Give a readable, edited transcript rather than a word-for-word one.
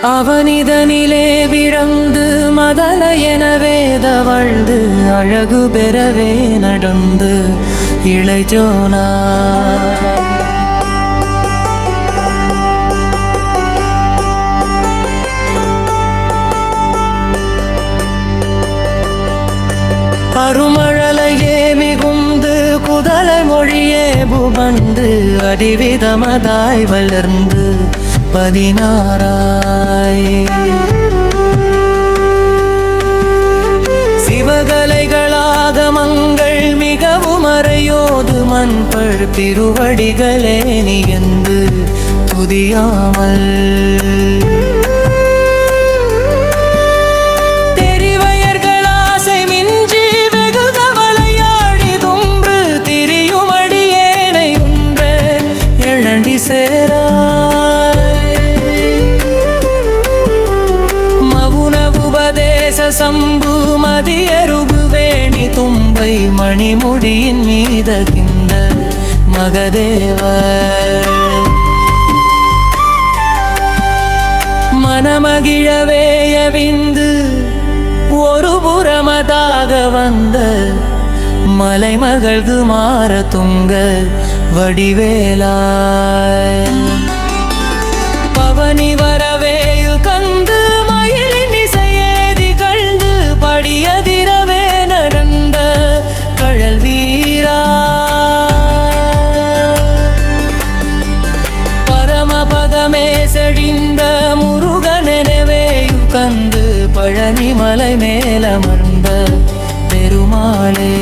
அவனிதனிலே பிறந்து மதல எனவேத வாழ்ந்து அழகு பெறவே நடந்து இளைஜோனா அருமழலையே மிகுந்து குதலை மொழியே புவந்து அடிவிதமதாய் வளர்ந்து 16 சிவகலைகளாகமங்கள் மிகவும் அறையோது மண்பழ் திருவடிகளே நிகழ்ந்து துதியாமல் தெரிவயர்களாசை மிஞ்சி வெகு கவலையாடி துன்று திரியுமடியேனை உன்ற எழண்டி சேரா சம்பு மதியருபு வேணி தும்பை மணிமுடியின் மீதகின்ற மகதேவர் மனமகிழவேயவிந்து ஒரு புறமதாக வந்த மலைமகள்கு மாற துங்க வடிவேலா பவனி வரவேயு கந்து படியதிரவே நடந்த கழல் வீரா பரமபதமே செழிந்த முருகனெனவேயு கந்து பழனி மலை மேலமர்ந்த பெருமாளே